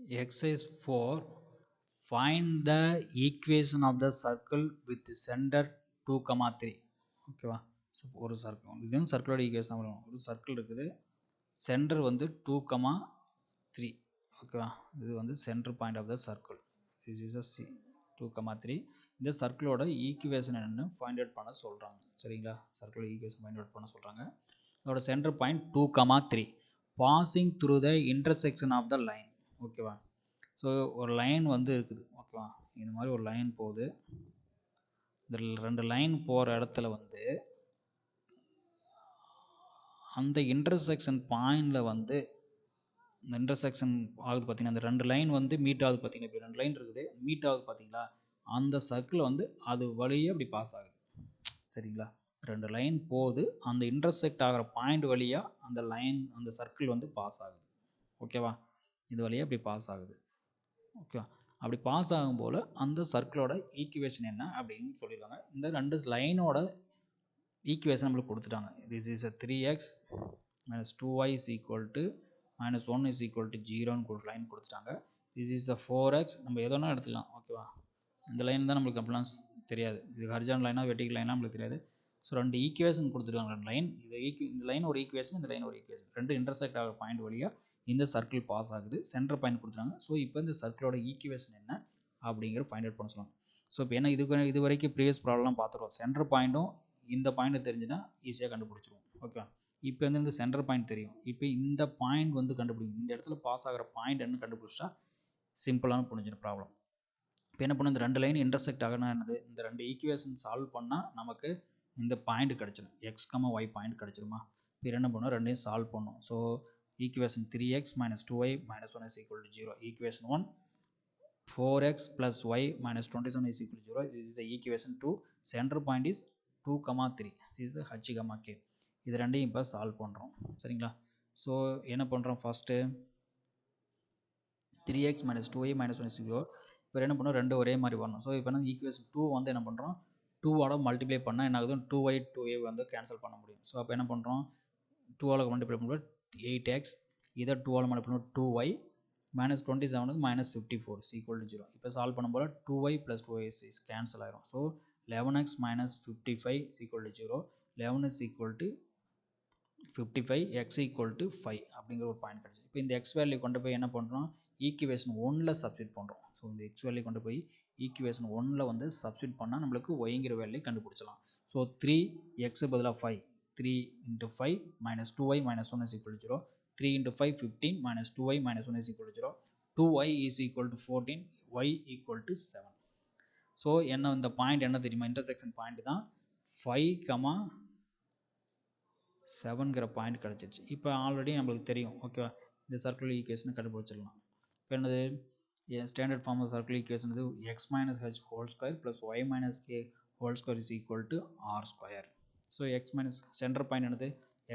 Exercise 4. Find the equation of the circle with center 2, 3. ஓகேவா? So ஒரு circle இதுவும் சர்க்கிளோட equation வரும். ஒரு சர்க்கிள் இருக்குது, சென்டர் வந்து 2, 3. ஓகேவா? இது வந்து center point of the circle. This is C 2, 3. இந்த சர்க்கிளோட ஈக்குவேஷன் என்னன்னு ஃபைண்ட் அவுட் பண்ண சொல்கிறாங்க. சரிங்களா? சர்க்கிளோட ஈக்குவேஷன் ஃபைண்ட் அவுட் பண்ண சொல்கிறாங்க. அதோட center point 2, 3. Passing through the intersection of the line. ஓகேவா? ஸோ ஒரு லைன் வந்து இருக்குது. ஓகேவா? இந்த மாதிரி ஒரு லைன் போகுது. இந்த ரெண்டு லைன் போகிற இடத்துல வந்து அந்த இன்டர்செக்ஷன் பாயிண்டில் வந்து இந்த இன்டர்செக்ஷன் ஆகுது பார்த்தீங்கன்னா, அந்த ரெண்டு லைன் வந்து மீட் ஆகுது பார்த்தீங்கன்னா, இப்போ ரெண்டு லைன் இருக்குது, மீட் ஆகுது பார்த்தீங்களா, அந்த சர்க்கிள் வந்து அது வழியே அப்படி பாஸ் ஆகுது. சரிங்களா? ரெண்டு லைன் போகுது, அந்த இன்டர்செக்ட் ஆகிற பாயிண்ட் வழியாக அந்த லைன் அந்த சர்க்கிள் வந்து பாஸ் ஆகுது. ஓகேவா? இது வழியாக அப்படி பாஸ் ஆகுது. ஓகே, அப்படி பாஸ் ஆகும் போல் அந்த சர்க்கிளோட ஈக்குவேஷன் என்ன அப்படின்னு சொல்லியிருக்காங்க. இந்த ரெண்டு லைனோட ஈக்குவேஷன் நம்மளுக்கு கொடுத்துட்டாங்க. This is a 3x minus 2y is equal to minus 1 is equal to 0ன்னு ஒரு லைன் கொடுத்துட்டாங்க. திஸ் இஸ் a 4x, நம்ம எதோனா எடுத்துக்கலாம். ஓகேவா? இந்த லைன் தான் நம்மளுக்கு அப்படிலாம் தெரியாது. இது ஹரிஜான் லைனாக வெர்டிகல் லைனாக நம்மளுக்கு தெரியாது. ஸோ ரெண்டு ஈக்குவேஷன் கொடுத்துருக்காங்க. ரெண்டு லைன், இந்த லைன் ஒரு ஈக்குவேஷன், இந்த லைன் ஒரு ஈக்குவேஷன், ரெண்டு இன்டர்செக்ட் ஆகிற பாயிண்ட் வழியாக இந்த சர்க்கிள் பாஸ் ஆகுது. சென்டர் பாயிண்ட் கொடுத்துருக்காங்க. ஸோ இப்போ இந்த சர்க்கிளோட ஈக்குவேஷன் என்ன அப்படிங்கிற ஃபைண்ட் அவுட் பண்ண சொல்லுவாங்க. ஸோ இப்போ என்ன இது வரைக்கும் ப்ரீவியஸ் ப்ராப்ளம்லாம் பார்த்துருவோம். சென்டர் பாயிண்ட்டும் இந்த பாயிண்ட் தெரிஞ்சுன்னா ஈஸியாக கண்டுபிடிச்சிருவோம். ஓகே, இப்போ வந்து இந்த சென்டர் பாயிண்ட் தெரியும். இப்போ இந்த பாயிண்ட் வந்து கண்டுபிடிக்கும். இந்த இடத்துல பாஸ் ஆகிற பாயிண்ட் என்ன கண்டுபிடிச்சா சிம்பிளான புரிஞ்சிடும் ப்ராப்ளம். இப்போ என்ன பண்ணும், இந்த ரெண்டு லைன் இன்டர்செக்ட் ஆகனா என்னது, இந்த ரெண்டு ஈக்குவேஷன் சால்வ் பண்ணால் நமக்கு இந்த பாயிண்ட் கிடச்சிடும். எக்ஸ் ஒய் பாயிண்ட் கிடச்சிருமா? இப்போ என்ன பண்ணும், ரெண்டையும் சால்வ் பண்ணும். So equation 3x minus 2y minus 1 is equal to 0. Equation 1, 4x plus y minus 27 is equal to 0. This is the equation 2. Center point is 2, 3. This is the h, k. இது ரெண்டையும் இப்போ solve பண்ணுறோம். சரிங்களா? So என்ன பண்ணுறோம், first 3x minus 2y minus 1 is 0. இப்போ என்ன பண்ணுறோம், ரெண்டு ஒரே மாதிரி வரணும். ஸோ இப்போ என்ன ஈக்குவேஷன் 2 வந்து என்ன பண்ணுறோம், 2ஆல் மல்டிப்ளை பண்ணால் என்ன ஆகுது, 2y 2a வந்து கேன்சல் பண்ண முடியும். ஸோ அப்போ என்ன பண்ணுறோம், 2ஆல் மல்டிப்ளை பண்ணும்போது 8x, இதை 2ஆல் மல்டிப்ளை பண்ணும்போது 2y minus 27 minus 54 is equal to 0. இப்போ சால்வ் பண்ணும்போது 2y plus 2y is cancel ஆயிரும். ஸோ 11x minus 55 is equal to 0. 11 is equal to 55, x equal to 5 அப்படிங்கிற ஒரு பாயிண்ட் கிடச்சி. இப்போ இந்த எக்ஸ் வேல்யூ கொண்டு போய் என்ன பண்ணுறோம், ஈக்குவேஷன் 1ல் சப்ஸ்டிட் பண்ணுறோம். ஸோ இந்த எக்ஸ் வேல்யூ கொண்டு போய் ஈக்குவேஷன் 1ல் வந்து சப்ஸ்டிட் பண்ணால் நம்மளுக்கு ஒய்ங்கிற வேல்யூ கண்டுபிடிச்சலாம். ஸோ 3x பதிலாக 5, 3 into 5 minus 2y minus 1 is equal to 0. 3 into 5, 15 minus 2y minus 1 is equal to 0. 2y is equal to 14, y equal to 7. So என்ன இந்த பாயிண்ட் என்ன தெரியுமா, இன்டர்செக்ஷன் பாயிண்ட் தான் 5, 7ங்கிற பாயிண்ட் கிடச்சிருச்சு. இப்போ ஆல்ரெடி நம்மளுக்கு தெரியும். ஓகேவா? இந்த சர்க்கிள் ஈக்குவேஷனை கண்டுபிடிச்சிடலாம். இப்போ என்னது, standard form of circle equation இது x minus h whole square plus y minus k whole square is equal to r square. So x minus centre point என்னது,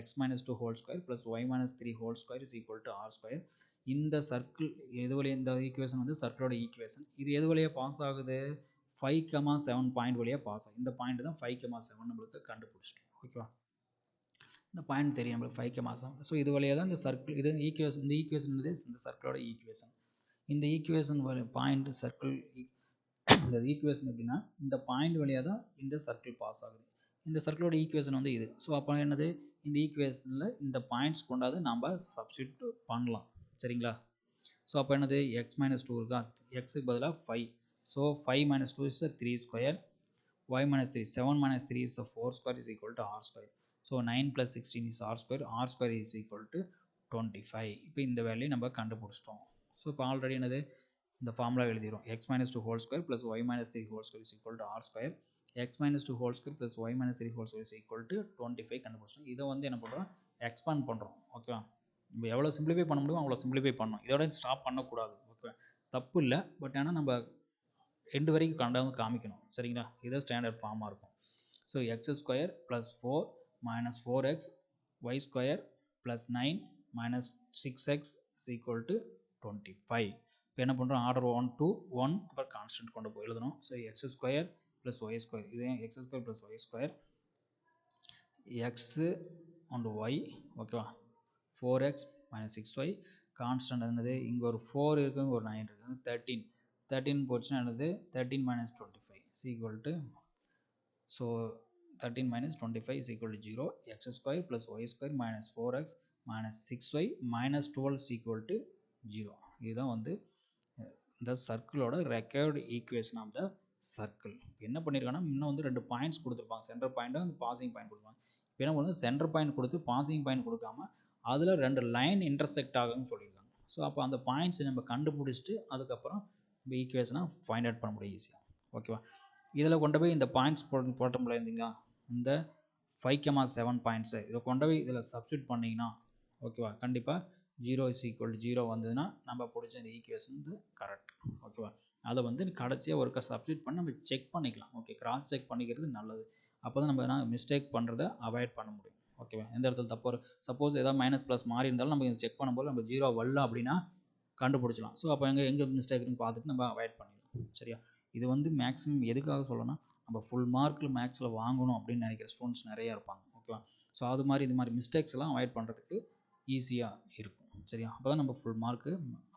x minus 2 whole square plus y minus 3 whole square is equal to r square. இந்த circle எது வழியாக, இந்த equation வந்து சர்க்கிளோட equation. இது எது வழியாக pass ஆகுது, 5, 7 பாயிண்ட் வழியாக பாஸ் ஆகும். இந்த பாயிண்ட் தான் 5, 7 நம்மளுக்கு கண்டுபிடிச்சிட்டோம். ஓகேவா? இந்த பாயிண்ட் தெரியும் நம்மளுக்கு 5, 7. ஸோ இது வழியாக தான் இந்த சர்க்கிள், இது ஈக்குவேஷன், இந்த ஈக்குவேஷன் இந்த சர்க்கிளோட ஈக்குவேஷன். இந்த ஈக்குவேஷன் பாயிண்ட் சர்க்கிள், இந்த ஈக்குவேஷன் எப்படின்னா இந்த பாயிண்ட் வழியாக தான் இந்த சர்க்கிள் பாஸ் ஆகுது. இந்த சர்க்கிளோட ஈக்குவேஷன் வந்து இது. ஸோ அப்போ என்னது, இந்த ஈக்குவேஷனில் இந்த பாயிண்ட்ஸ் கொண்டாது நம்ம சப்ஸ்டிட் பண்ணலாம். சரிங்களா? ஸோ அப்போ என்னது, எக்ஸ் மைனஸ் 2 இருக்கா, எக்ஸுக்கு பதிலாக 5. So 5 minus 2 is 3 square, y minus 3, 7 minus 3 is 4 square is equal to r square. So 9 plus 16 is r square is equal to 25. இப்போ இந்த வேல்யூ நம்ம கண்டுபிடிச்சிட்டோம். ஸோ இப்போ ஆல்ரெடி என்னது, இந்த formula எழுதிடும். x minus 2 whole square plus y minus 3 whole square is equal to r square. x minus 2 whole square plus y minus 3 whole square is equal to 25 கண்டுபிடிச்சிட்டோம். இதை வந்து என்ன பண்ணுறோம், எக்ஸ்பாண்ட் பண்ணுறோம். ஓகேவா? நம்ம எவ்வளோ சிம்பிளிஃபை பண்ண முடியும் அவ்வளோ சிம்பிளிஃபை பண்ணணும். இதோட ஸ்டாப் பண்ணக்கூடாது. ஓகே, தப்பு இல்லை, பட் ஆனால் நம்ம எண்டு வரைக்கும் கண்டாந்து காமிக்கணும். சரிங்களா? இது ஸ்டாண்டர்ட் ஃபார்மாக இருக்கும். So X square plus 4 minus 4x Y square plus 9 minus 6x is equal to 25. இப்போ என்ன பண்ணுறோம், ஆர்டர் 1 to 1 அப்புறம் கான்ஸ்டன்ட் கொண்டு போய் எழுதணும். So X square plus Y square, இதே X square plus Y square, X and Y. ஓகேவா? 4x minus 6y constant என்னது இங்கே ஒரு 4 இருக்குது, இங்கே ஒரு 9 இருக்குது, 13 13 போச்சுன்னா என்னது 13 minus 25 is equal to, so 13 minus 25 is equal to 0, x square plus y square minus 4x minus 6y minus 12 is equal to 0. இதுதான் வந்து இந்த சர்க்கிளோட required equation of the circle. என்ன பண்ணியிருக்காங்கன்னா இன்னும் வந்து 2 பாயிண்ட்ஸ் கொடுத்துருப்பாங்க, சென்டர் பாயிண்ட்டு அந்த பாசிங் பாயிண்ட் கொடுப்பாங்க. இப்போ என்ன பண்ணுறது, சென்டர் பாயிண்ட் கொடுத்து பாசிங் பாயிண்ட் கொடுக்காம அதில் 2 லைன் இன்டர்செக்ட் ஆகும்னு சொல்லியிருக்காங்க. ஸோ அப்போ அந்த பாயிண்ட்ஸை நம்ம கண்டுபிடிச்சிட்டு அதுக்கப்புறம் நம்ம ஈக்குவேஷனாக ஃபைண்ட் அவுட் பண்ண முடியும் ஈஸியாக. ஓகேவா, இதில் கொண்டு போய் இந்த பாயிண்ட்ஸ் போட்ட முடியாதுங்களா, இந்த 5,7 பாயிண்ட்ஸை இதை கொண்டு போய் இதில் சப்ஸ்டியூட் பண்ணிங்கன்னா ஓகேவா, கண்டிப்பாக 0 is equal to 0 வந்ததுன்னா நம்ம பிடிச்ச இந்த ஈக்குவேஷன் வந்து கரெக்ட். ஓகேவா, அதை வந்து கடைசியாக ஒருக்கா சப்ஸ்டியூட் பண்ணி நம்ம செக் பண்ணிக்கலாம். ஓகே, கிராஸ் செக் பண்ணிக்கிறது நல்லது. அப்போ தான் நம்ம மிஸ்டேக் பண்ணுறதை அவாய்ட் பண்ண முடியும். ஓகேவா, எந்த இடத்துல தப்பு வரும், சப்போஸ் ஏதாவது மைனஸ் ப்ளஸ் மாறி இருந்தாலும் நம்ம செக் பண்ணும்போது நம்ம 0 வரல அப்படின்னா கண்டுபிடிச்சலாம். ஸோ அப்போ எங்கே மிஸ்டேக்னு பார்த்துட்டு நம்ம அவாய்ட் பண்ணிடலாம். சரியா, இது வந்து மேக்ஸிமம் எதுக்காக சொல்லணும்னா நம்ம ஃபுல் மார்க்கில் மேக்ஸில் வாங்கணும் அப்படின்னு நினைக்கிற ஸ்டூடெண்ட்ஸ் நிறையா இருப்பாங்க. ஓகேவா, ஸோ அது மாதிரி இது மாதிரி மிஸ்டேக்ஸ் எல்லாம் அவாய்ட் பண்ணுறதுக்கு ஈஸியாக இருக்கும். சரியா, அப்போ தான் நம்ம ஃபுல் மார்க்கு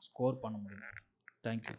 ஸ்கோர் பண்ண முடியும். தேங்க்யூ.